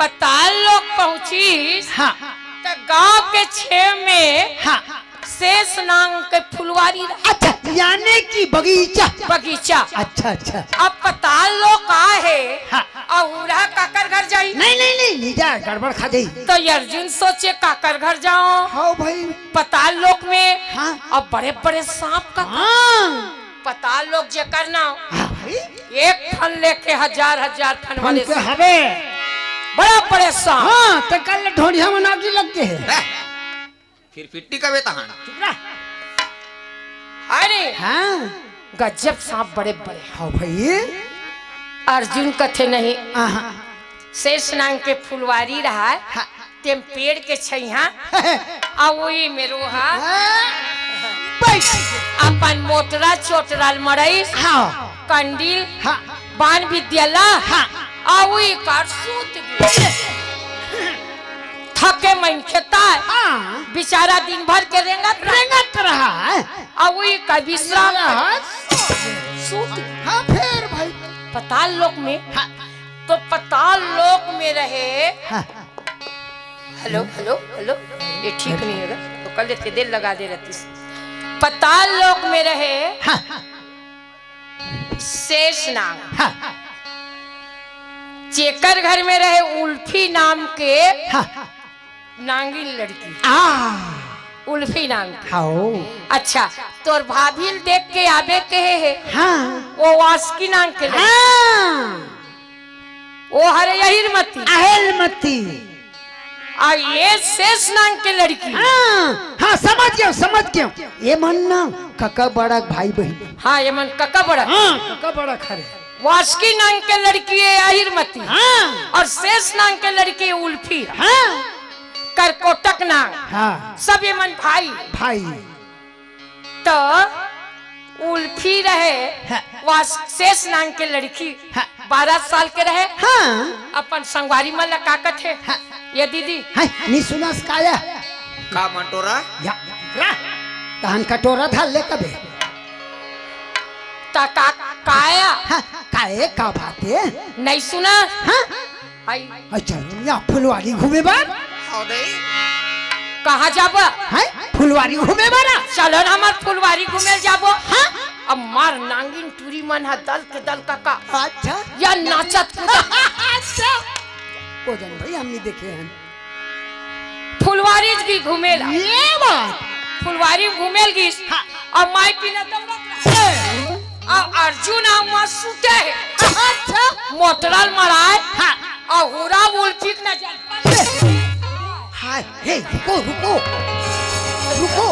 पताल लोग पहुंची। हाँ तो गांव के छे में हाँ शेष नांग के फुलवारी। अच्छा यानी कि बगीचा बगीचा। अच्छा अच्छा। अब पताल लोग का है। हाँ। और काकर घर जाई। नहीं नहीं नहीं नहीं जा गड़बड़ खा जाई। तो अर्जुन सोचे काकर घर जाओ। हाँ भाई। पताल लोक में हाँ। अब बड़े बड़े सांप का। हाँ पताल लोग जे करना हाँ भाई। एक फन लेके हजार हजार फन वाले हमके हवे बड़ा बड़े सांप। हाँ तो कल ढोढ़िया मना की लगते है। फिर पिट्टी का बेतहान। चुप रह। अरे हाँ गजब सांप बड़े बड़े। हाँ भाई। अर्जुन कथे नहीं हाँ शेष नांग के फुलवारी रहा। हाँ। तेम पेड़ के छैया आ वही में रोहा अपन मोटरा चोटराल मरई हाँ कंडील हाँ बान विद्याला हाँ। आ वही कार सूत गई। थके मन खेता हाँ बेचारा दिन भर के रेंगत रहा है। आ वही का विश्राम हाँ सूत। हाँ फिर भाई। पताल लोक में हाँ तो पताल लोक में रहे। हाँ हेलो हेलो हेलो ये ठीक नहीं होगा तो कल इतने देर लगा दे रहती। पताल लोक में रहे हाँ शेष नाग। हाँ चेकर घर में रहे उल्फी नाम के हाँ नांगिन लड़की। उल्फी नाम की। हाँ अच्छा तोर भाभी देख के आबे कहे है हाँ वो वास्की नाम के लड़की। हाँ वो हरे यही मती अहलमती। और ये शेष नाम के लड़की। हाँ हाँ समझ गया ये मानना कका बड़ा भाई बहन। हाँ ये मन कका बड़ा। हाँ कका बड़ा खरे। वास्की नाम के लड़की है अहिरमती। हाँ और शेष नाम के लड़की है उल्फी। हाँ करकोटक नाम। हाँ सब ये मन भाई भाई। तो उल्फी रहे हाँ। शेष नाम के लड़की हाँ। 12 साल के रहे। हाँ अपन संगवारी मन लकाकत है। हाँ। ये दीदी हाँ नहीं सुना सकाया का मंटोरा या तहन कटोरा था ले कबे। तका काया हाँ काए का बात है। नहीं सुना। हाँ आई अच्छा या फुलवारी घूमे बार। आओ दे कहाँ जाबो। हाँ फुलवारी घूमे बारा। चलो ना हमार फुलवारी घूमे जाबो। हाँ अब मार नांगिन टूरी मन है दल के दल का अच्छा या नाचत कूदत। अच्छा को जन भाई हमने देखे हैं फुलवारी भी घूमेला। ये बात फुलवारी घूमेल गिस। हाँ। और माई पीना दौड़त और अर्जुन आ सुते है। अच्छा मोटरल मराए। हाँ और हुरा उल्फी न जान। हाय हे रुको रुको रुको।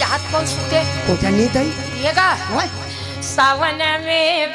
हाथ कौन सुते को जन नहीं दई येगा ओए सावन में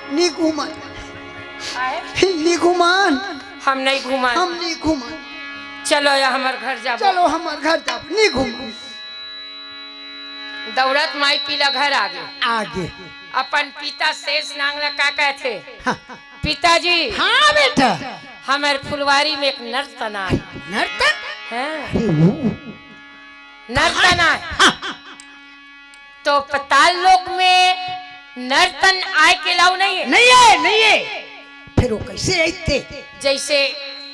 निघुमान निघुमान हम नहीं घुमा। हम निघुमान। चलो या हमार घर जाबो। चलो हमार घर जाओ निघुमान। दौड़त माई पीला घर आगे। आगे अपन पिता शेष नांगला का कहते। हाँ पिताजी हाँ बेटा हमारे फुलवारी में एक नर्तन आए। नर्तन हैं? नर्तन आए तो पताल लोक में नर्तन आय के लाऊ नहीं है। नहीं है फिर वो कैसे आते। जैसे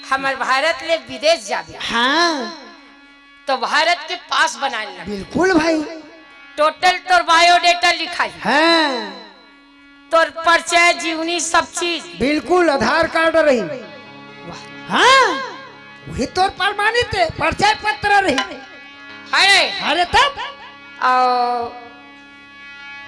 हमारे भारत ले विदेश जाबे हाँ तो भारत के पास बना लेना। बिल्कुल भाई टोटल तो बायोडेटा लिखाई। हाँ तोर परिचय जीवनी सब चीज बिल्कुल आधार कार्ड रही। हाँ वही तोर प्रमाणित है, परिचय पत्र रही। अरे अरे तब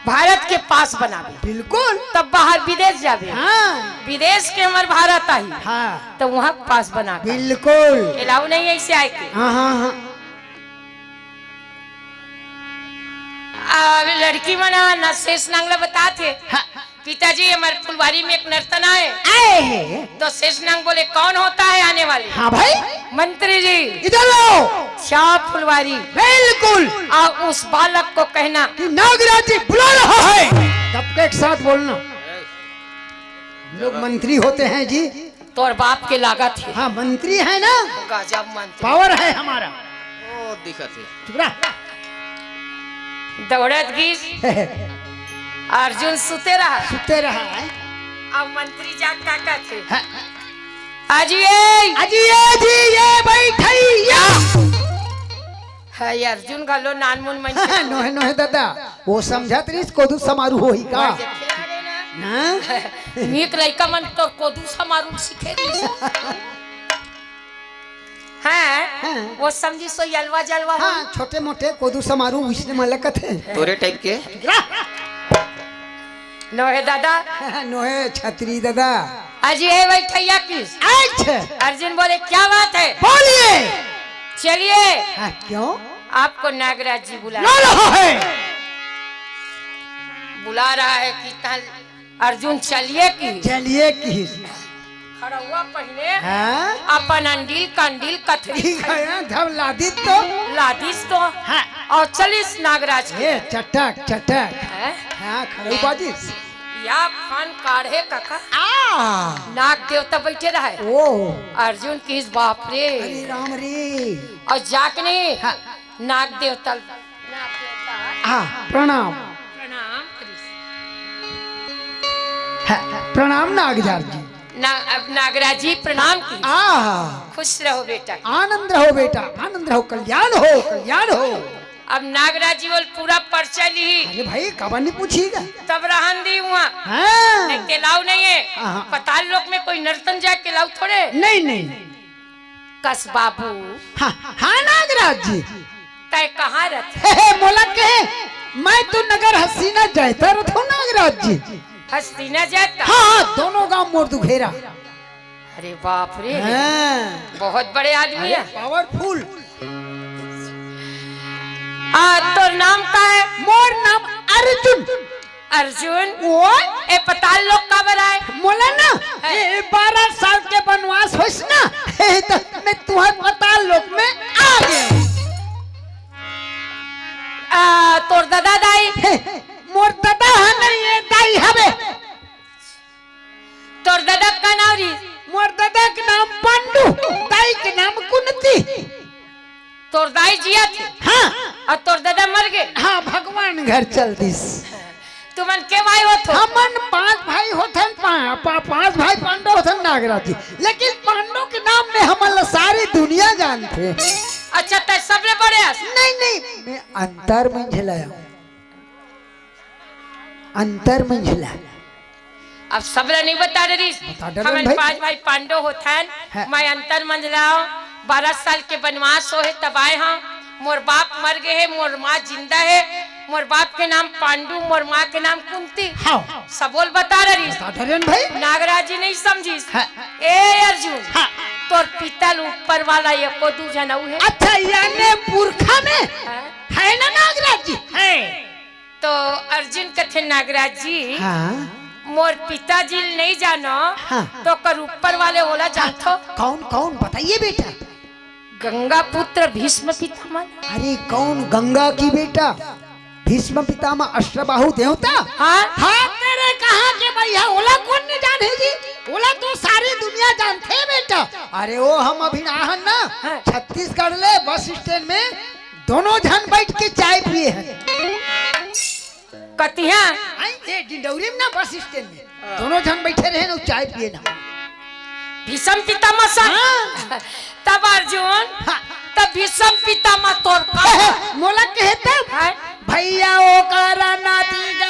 भारत के पास बनावे बिल्कुल। तब बाहर विदेश जावे। हाँ विदेश के हमारे भारत आई हाँ तो वहाँ पास बना बिल्कुल। एलाऊ नहीं ऐसे आए के। हाँ हाँ हाँ लड़की मना न शेष नांगला बताते हाँ। पिताजी हमारे फुलवारी में एक नर्तन आए आए हैं। तो शेष नांग बोले कौन होता है आने वाले? हाँ भाई मंत्री जी इधर लो। शाह फुलवारी। बिल्कुल। और उस बालक को कहना कि नागराज जी बुला रहा है। सबके एक साथ बोलना। लोग मंत्री होते हैं जी। तोर बाप के लागत है। हाँ मंत्री है ना, गजब मंत्री। पावर है हमारा। ओ दिखत है। चुप रह। दौड़त गीस अर्जुन सुते रहा। सुते रहा है। अब मंत्री जाग का कहते हाँ। अजी अजी ये बैठैया। है अर्जुन गलो नानमुन मन हाँ, नोहे नोहे दादा वो समझत रही कोदू समारोह होई का ना। नीक लइका मन तो कोदू समारोह सीखे दी है। वो समझी सो यलवा जलवा। हाँ छोटे मोटे कोदू समारोह उसने मलकत है। तोरे टाइप के नोहे दादा। नोहे छतरी दादा। अजी है बैठैया किस? अच्छा अर्जुन बोले क्या बात है? बोलिए। चलिए। हाँ क्यों? आपको नागराज जी बुला रहा है। बुला रहा है कि तल अर्जुन चलिए कि चलिए कि खड़ा हुआ पहले। हाँ अपन अंडील कंडील कथरी धब लादी तो लादिस तो हाँ। और चलिस नागराज के। ये चटक चटक हैं? हाँ खड़े बाजिस या फन काढ़े काका आ नाग देवता बैठे रहे। ओ अर्जुन की इस बाप रे। अरे राम रे। और जाकने हाँ। नाग देवता प्रणाम प्रणाम करिस। हाँ, प्रणाम नागजार जी। अब नागराज जी प्रणाम की। खुश रहो बेटा। आनंद रहो बेटा, आनंद रहो, कल्याण हो कल्याण हो। अब नागराज जी बोल पूरा पर्चा ली। अरे भाई कब नहीं पूछिएगा। तब रहन दी वहाँ। हाँ। नहीं केलाऊ नहीं है। हाँ। पताल लोक में कोई नर्तन जाए केलाऊ थोड़े। नहीं नहीं कस बाबू। हाँ हाँ नागराज जी। तय कहाँ रहते? मोला कहे मैं तो नगर हसीना जाता रहो नागराज जी। हस्तीना जाता। हाँ दोनों गांव मोर दुखेरा। अरे बाप रे। हाँ। बहुत बड़े आदमी है। पावरफुल। तो नाम का है? मोर नाम अर्जुन। अर्जुन। वो ए पताल लोग का बराए? मोला ना 12 साल के वनवास होइस ना तो मैं तुहर पताल लोक में आ गया। तोर दादा दाई? मोर दादा नहीं है दाई हवे। तोर दादा का नाम री? मोर दादा के नाम पांडु, दाई के नाम कुंती। तोर दाई जिया थे? हाँ। और तोर दादा मर गए? हाँ भगवान घर चल दिस। तुमन के भाई होत हो? हमन 5 भाई होथन। 5 भाई पांडव होथन नागराज जी। लेकिन पांडव के नाम में हमन सारी दुनिया जानते। अच्छा तय सबले बड़े हस? नहीं मैं अंतर मंझला। अंतर मंझला। अब सबले नहीं बता रही। हमन 5 भाई पांडव होथन। मैं अंतर मंझलाओ 12 साल के वनवास हो है तब आए हम। मोर बाप मर गए है, मोर माँ जिंदा है। मोर बाप के नाम पांडु, मोर माँ के नाम कुंती। हाँ। सबोल बता रही भाई। नागराज जी नहीं समझी। ए अर्जुन। हाँ। तोर पितल ऊपर वाला ये को दू जनऊ है। अच्छा यानी पुरखा में है ना नागराज जी? है। तो अर्जुन कथे नागराज जी। हाँ। मोर पिताजी नहीं जानो। हाँ। तो कर ऊपर वाले ओला जानतो? कौन कौन बताइए बेटा। गंगा पुत्र भीष्म पितामह। अरे कौन गंगा की बेटा? भीष्म पितामह अष्टबाहु देवता। हाँ हाँ तेरे कहा के भैया ओला कौन नहीं जाने जी? ओला तो सारी दुनिया जानते है बेटा। अरे वो हम अभी आहन ना हाँ। छत्तीसगढ़ ले बस स्टैंड में दोनों जन बैठ के चाय पिए हैं। कतिया डिंडौरी में ना बस स्टैंड में दोनों जन बैठे रहे ना चाय पिए ना। भीष्म पितामह सा। हाँ। तब अर्जुन। हाँ। तब भीष्म पितामह तोर का मोला कहते भैया ओ करा नाती का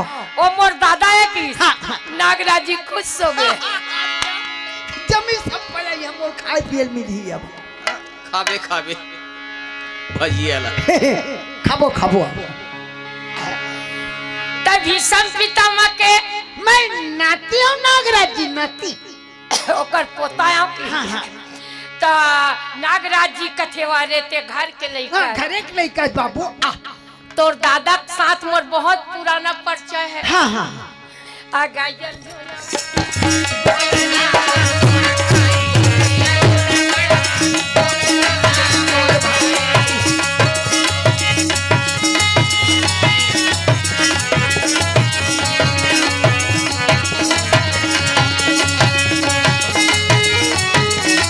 हाँ। ओ मोर दादा है की हाँ। नागराज जी खुश हो गए। जमी सब पड़े हम खाए पियल मिली अब खाबे खाबे भजिया ला खाबो खाबो भीषम पितामह के मैं नाती हूँ नागराज जी नाती ओकर पोताया की हाँ हाँ तो नागराज जी कथेवा रहते घर के लइका घरे के लइका बाबू तोर दादा के साथ मोर बहुत पुराना परिचय है। हाँ हाँ आ गायन